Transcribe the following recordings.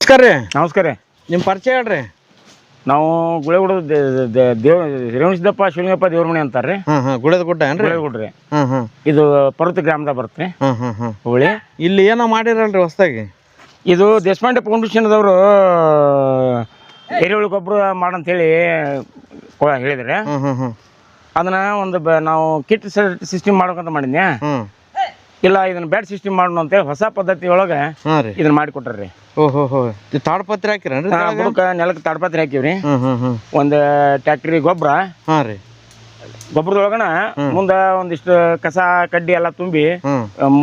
ನಮಸ್ಕಾರ ರೀ. ನಮಸ್ಕಾರ ರೀ. ನಿಮ್ಮ ಪರಿಚಯ ಹೇಳ್ರಿ. ನಾವು ಗುಳೆಗುಡ ರೇವಣಸಿದ್ದಪ್ಪ ಶಿವಲಿಂಗಪ್ಪ ದೇವ್ರ ಮನೆ ಅಂತಾರ್ರಿ. ಗುಳದ ಗುಡ್ಡ ಏನ್ರಿ? ಗುಳೆಗುಡ್ರಿ. ಇದು ಪರ್ವತ ಗ್ರಾಮದಾಗ ಬರುತ್ತೆ. ಹುಳಿ ಇಲ್ಲಿ ಏನೋ ಮಾಡಿರಲ್ರಿ ಹೊಸದಾಗಿ? ಇದು ದೇಶಪಾಂಡೆ ಫೌಂಡೇಶನ್ದವರು ಎರೆಹುಳು ಗೊಬ್ಬರ ಮಾಡಂತೇಳಿ ಹೇಳಿದ್ರೆ ಅದನ್ನ ಒಂದು ನಾವು ಕಿಟ್ ಸಿಸ್ಟಮ್ ಮಾಡ್ಬೇಕಂತ ಮಾಡಿದ್ನ್ಯಾ. ಇಲ್ಲ ಇದನ್ನ ಬ್ಯಾಡ್ ಸಿಸ್ಟಮ್ ಮಾಡೋಣ ಅಂತೇಳಿ ಹೊಸ ಪದ್ಧತಿ ಒಳಗೆ ಇದನ್ನ ಮಾಡಿಕೊಟ್ರಿ. ಓಹೋ, ತಾಡ್ಪತ್ರಿ ಹಾಕಿರೇನ್ರಿ? ನೆಲಕ್ಕೆ ತಾಡ್ಪತ್ರಿ ಹಾಕಿವ್ರಿ. ಒಂದು ಟ್ಯಾಕ್ಟ್ರಿ ಗೊಬ್ಬರ. ಗೊಬ್ಬರದೊಳಗನ ಮುಂದ ಒಂದಿಷ್ಟು ಕಸ ಕಡ್ಡಿ ಎಲ್ಲ ತುಂಬಿ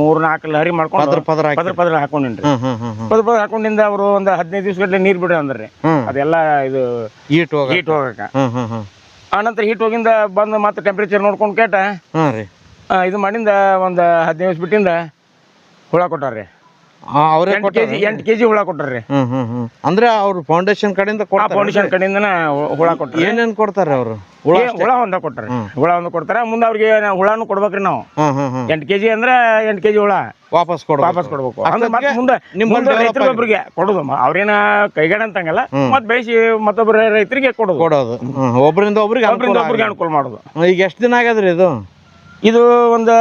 3-4 ಲಹರಿ ಮಾಡ್ಕೊಂಡು ಪದ್ರ ಹಾಕೊಂಡಿನ್ರಿ. ಪದ್ರ ಹಾಕೊಂಡಿಂದ ಅವರು ಒಂದು 15 ದಿವಸ ಗಟ್ಟಲೆ ನೀರ್ ಬಿಡ್ರಿ ಅಂದ್ರಿ. ಅದೆಲ್ಲ ಇದು ಹೀಟ್ ಹೋಗಕ. ಆನಂತರ ಹೀಟ್ ಹೋಗಿಂದ ಬಂದು ಮತ್ತೆ ಟೆಂಪ್ರೇಚರ್ ನೋಡ್ಕೊಂಡು ಕೇಟ ಇದು ಮಾಡಿಂದ ಒಂದು 15 ದಿವಸ ಬಿಟ್ಟಿಂದ ಹುಳ ಕೊಟ್ಟಾರ್ರಿ. 8 kg ಹುಳ ಕೊಟ್ಟಾರ್ರಿ. ಅಂದ್ರೆ ಅವ್ರು ಫೌಂಡೇಶನ್ ಕಡೆಯಿಂದ ಫೌಂಡೇಶನ್ ಕಡೆಯಿಂದ ಹುಳ ಕೊಟ್ಟಾರ. ಏನೇನ್ ಕೊಡ್ತಾರ ಅವರು? ಹುಳ ಒಂದ ಕೊಟ್ಟಾರ. ಹುಳ ಒಂದು ಕೊಡ್ತಾರ. ಮುಂದೆ ಅವ್ರಿಗೆ ಹುಳಾನು ಕೊಡ್ಬೇಕ್ರಿ ನಾವು. 8 kg ಅಂದ್ರೆ 8 kg ಹುಳ ವಾಪಸ್ ಕೊಡ್ಬೇಕು. ಅಂದ್ರೆ ಮತ್ತೆ ಮುಂದೆ ರೈತರಿಗೊಬ್ರಿಗೆ ಕೊಡುದು. ಅವ್ರೇನ ಕೈಗಡೆ ಅಂತಂಗಲ್ಲ, ಮತ್ ಬೆಳೆಸಿ ಮತ್ತೊಬ್ಬರ ರೈತರಿಗೆ ಕೊಡೋದು. ಒಬ್ಬರಿಂದ ಒಬ್ರಿಗೆ ಅನುಕೂಲ ಮಾಡೋದು. ಈಗ ಎಷ್ಟು ದಿನ ಆಗ್ಯದ್ರಿ ಇದು? ಇದು ಒಂದು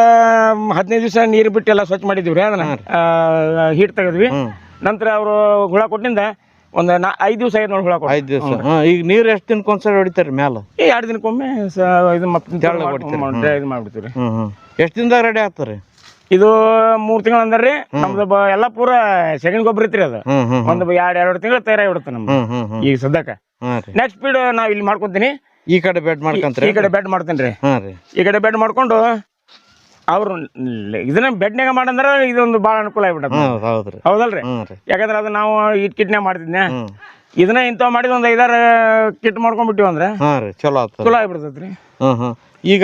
15 ದಿವಸ ನೀರು ಬಿಟ್ಟು ಎಲ್ಲ ಸ್ವಚ್ಛ ಮಾಡಿದ್ವಿ. ಅದನ್ನ ಹೀಟ್ ತೆಗೆದ್ವಿ. ನಂತರ ಅವರು ಹುಳ ಕೊಟ್ಟಿಂದ ಒಂದು 5 ದಿವಸ ಆಯ್ತು ನೋಡಿ ಹುಳ ಕೊಟ್ಟು. 5 ದಿವಸ. ಈಗ ನೀರು ಎಷ್ಟು ದಿನಕ್ಕೊಂದ್ಸರಿ ಹೊಡಿತಾರ ಮ್ಯಾಲ? 2 ದಿನಕ್ಕೊಮ್ಮೆ ಇದು ಮಾಡ್ಬಿಡ್ತೀವಿ. ಎಷ್ಟು ದಿನದಾಗ ರೆಡಿ ಆಗ್ತಾರೆ? ಇದು 3 ತಿಂಗಳು ಅಂದ್ರಿ. ನಮ್ದು ಎಲ್ಲ ಪೂರ ಸೆಗಣಿ ಗೊಬ್ಬರ ಐತ್ರಿ. ಅದು ಒಂದು 2 ತಿಂಗಳು ತಯಾರಾಗಿ ಬಿಡುತ್ತೆ ನಮ್ದು ಈಗ ಸದ್ಯಕ್ಕೆ. ನೆಕ್ಸ್ಟ್ ಸ್ಪೀಡ್ ನಾವ್ ಇಲ್ಲಿ ಮಾಡ್ಕೊಂತೀನಿ. ಈ ಕಡೆ ಬೆಡ್ ಮಾಡ್ಕೊಂತೀರಿ? ಈ ಕಡೆ ಬೆಡ್ ಮಾಡ್ತೇನ್ರಿ. ಈ ಕಡೆ ಬೆಡ್ ಮಾಡ್ಕೊಂಡು ಅವ್ರು ಇದನ್ನ ಬೆಡ್ನಾಗ ಮಾಡಂದ್ರ ಇದೊಂದು ಬಾಳ ಅನುಕೂಲ ಆಗ್ಬಿಟ್ಟದ. ಹೌದಲ್ರಿ? ಯಾಕಂದ್ರೆ ಅದು ನಾವು ಇಟ್ ಕಿಟ್ನ್ಯಾಗ ಮಾಡ್ತಿದ್ನ. ಇದನ್ನ ಇಂಥವ್ ಮಾಡಿದ ಒಂದ್ 5-6 ಕಿಟ್ ಮಾಡ್ಕೊಂಡ್ಬಿಟ್ಟಿವಿ ಅಂದ್ರೆ ಚಲೋ ಆಗ್ಬಿಡ್ತೈತ್ರಿ. ಈಗ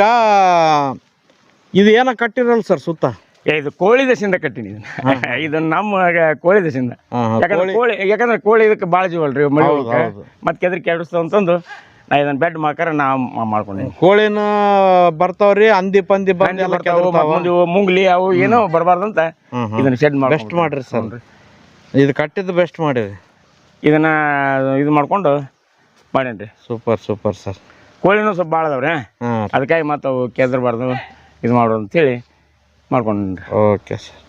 ಇದು ಏನ ಕಟ್ಟಿರಲ್ಲ ಸರ್ ಸುತ್ತ? ಇದು ಕೋಳಿ ದಶಿಂದ ಕಟ್ಟಿನಿ. ಇದನ್ನ ನಮ್ಮ ಕೋಳಿ ದಶಿಂದ. ಯಾಕಂದ್ರೆ ಕೋಳಿ ಇದಕ್ಕೆ ಬಾಳ ಜೀವಲ್ರಿ. ಮತ್ತೆ ಕೆದರಿ ಕೆಡಿಸ್ತಾವ ಅಂತಂದು ನಾ ಇದನ್ನ ಬೆಡ್ ಮಾಡ್ಕಾರ ನಾವು ಮಾಡ್ಕೊಂಡಿನಿ. ಕೋಳಿನ ಬರ್ತಾವ್ರಿ, ಹಂದಿ ಪಂದಿ ಮುಂಗ್ಲಿ ಅವು ಏನೋ ಬರಬಾರ್ದಂತ ಇದನ್ನ ಶೆಡ್ ಬೆಸ್ಟ್ ಮಾಡ್ರಿ ಸರ್. ಇದು ಕಟ್ಟಿದ್ದು ಬೆಸ್ಟ್ ಮಾಡಿರಿ. ಇದನ್ನ ಇದು ಮಾಡ್ಕೊಂಡು ಮಾಡೇನ್ರಿ. Super sir. ಕೋಳಿನೂ ಸ್ವಲ್ಪ ಭಾಳ ಅದಾವ್ರಿ. ಅದಕ್ಕಾಗಿ ಮತ್ತೆ ಅವು ಕೆದರ್ಬಾರ್ದು ಇದು ಮಾಡೋದು ಅಂತೇಳಿ ಮಾಡ್ಕೊಂಡ್ರಿ. Okay sir.